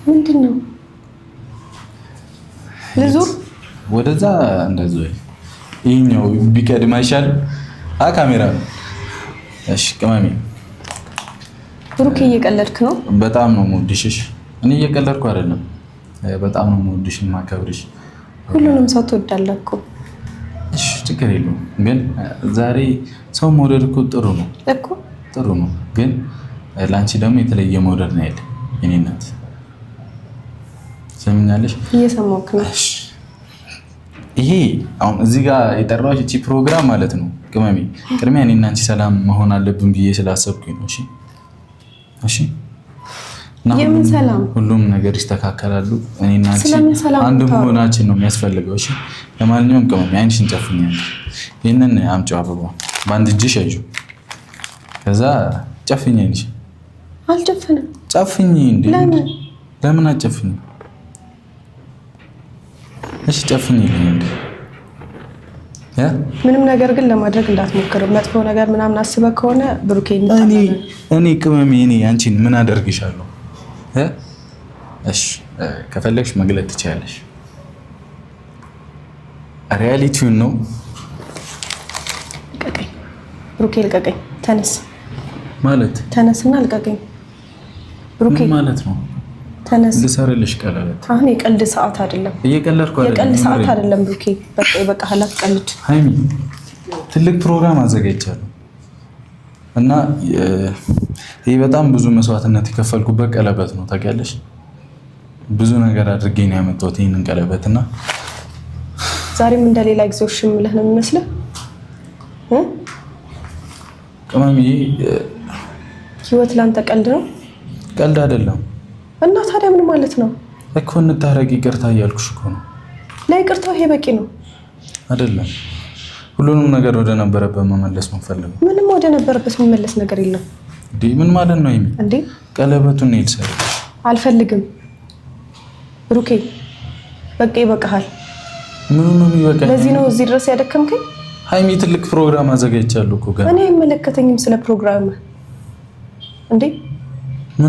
ምንድነው? ለዙር ወደዛ እንደዚህ ይሄኛው ቢቀድም አይሻልም? ካሜራ እሺ ቅመሜ ብሩኬ እየቀለድክ ነው? በጣም ነው የምወድሽ። እኔ እየቀለድኩ አይደለም። በጣም ነው የምወድሽ ማከብርሽ። ሁሉንም ሰው ትወዳለህ እኮ። እሺ ችግር የለውም ግን ዛሬ ሰው መውደድ እኮ ጥሩ ነው እኮ ጥሩ ነው። ግን ላንቺ ደግሞ የተለየ መውደድ ነው ያለ የኔ እናት። ሰምኛለሽ? እየሰማሁህ ነው። እሺ ይሄ አሁን እዚህ ጋር የጠራሁሽ እቺ ፕሮግራም ማለት ነው ቅመሜ፣ ቅድሚያ እኔ እና አንቺ ሰላም መሆን አለብን ብዬ ስላሰብኩኝ ነው። እሺ እሺ። የምን ሰላም? ሁሉም ነገር ይስተካከላሉ። እኔ እና አንቺ አንድ መሆናችን ነው የሚያስፈልገው። እሺ ለማንኛውም ቅመሜ አይንሽን ጨፍኛለሽ። ይሄንን አምጪው አበባ በአንድ እጅሽ ያዢው። ከዛ ጨፍኝ አይንሽ። አልጨፍንም። ጨፍኝ እንዴ! ለምን አጨፍኝ? እሺ ጨፍኝልኝ እንዴ! ምንም ነገር ግን ለማድረግ እንዳትሞክር። መጥፎ ነገር ምናምን አስበህ ከሆነ ብሩኬ እኔ ቅመሜ እኔ አንቺን ምን አደርግሻለሁ? እሺ ከፈለግሽ መግለጥ ትችያለሽ። ሪያሊቲውን ነው። ልቀቀኝ ብሩኬ፣ ልቀቀኝ። ተነስ ማለት ተነስና ልቀቀኝ ብሩኬ። ምን ማለት ነው? ተነስ። ልሰርልሽ ቀለበት። አሁን የቀልድ ሰዓት አይደለም። እየቀለድኩ አይደለም። የቀልድ ሰዓት አይደለም ብሩኬ። በቃ ሀላት ቀልድ። ሃይሚ ትልቅ ፕሮግራም አዘጋጅቻለሁ እና ይሄ በጣም ብዙ መስዋዕትነት የከፈልኩበት ቀለበት ነው ታውቂያለሽ። ብዙ ነገር አድርጌ ነው ያመጣሁት ይሄንን ቀለበት እና ዛሬም እንደሌላ ጊዜው ሽምልህ ነው የሚመስለው። ቅመሜ ህይወት ላንተ ቀልድ ነው? ቀልድ አይደለም። እና ታዲያ ምን ማለት ነው እኮ? እንታረቅ ይቅርታ እያልኩሽ እኮ ነው። ለይቅርታው ይሄ በቂ ነው አይደለም? ሁሉንም ነገር ወደ ነበረበት መመለስ ነው ፈልገው። ምንም ወደ ነበረበት መመለስ ነገር የለም። እንዴ ምን ማለት ነው? ይሄ እንዴ ቀለበቱን ነው ይልሰልሽ። አልፈልግም ብሩኬ፣ በቃ ይበቃሃል። ምኑ ነው የሚበቃኝ? ለዚህ ነው እዚህ ድረስ ያደከምከኝ። ሃይሚ ትልቅ ፕሮግራም አዘጋጅቻለሁ እኮ ጋር። እኔ አይመለከተኝም ስለ ፕሮግራም። እንዴ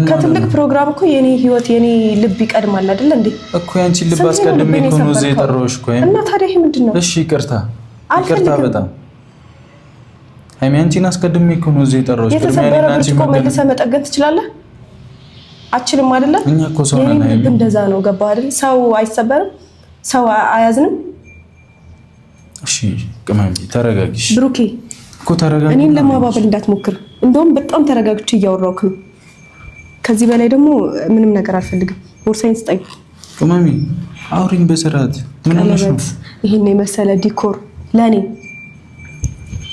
ከትልቅ ፕሮግራም እኮ የኔ ህይወት የኔ ልብ ይቀድማል አይደል እንዴ? እኮ ያንቺ ልብ አስቀድሜ እኮ ነው እዚህ የጠራሁሽ እኮ። እና ታዲያ ይሄ ምንድነው? እሺ ይቅርታ በጣም ሃይሚ፣ አንቺን አስቀድሜ እኮ ነው እዚህ የጠራሁሽ። የተሰበረ ብርጭቆ መልሰህ መጠገን ትችላለህ? አችልም አይደለ? እኛ እኮ ሰው ነን ሃይሚ። እንደዛ ነው ገባህ አይደል? ሰው አይሰበርም፣ ሰው አያዝንም። እሺ ቅመም ተረጋጊሽ ብሩኬ እኮ ተረጋጊ። እኔን ለማባበል እንዳትሞክር። እንደውም በጣም ተረጋግቼ እያወራሁክ ነው። ከዚህ በላይ ደግሞ ምንም ነገር አልፈልግም። ቦርሳዬን ስጠኝ። ቅመሚ አውሪኝ በስርዓት። ምን ሆነሽ ነው? ይሄን የመሰለ ዲኮር ለኔ።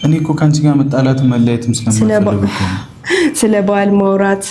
እኔ እኮ ካንቺ ጋር መጣላት መለያየትም ስለማልፈልግ እኮ ነው። ስለ በዓል ማውራት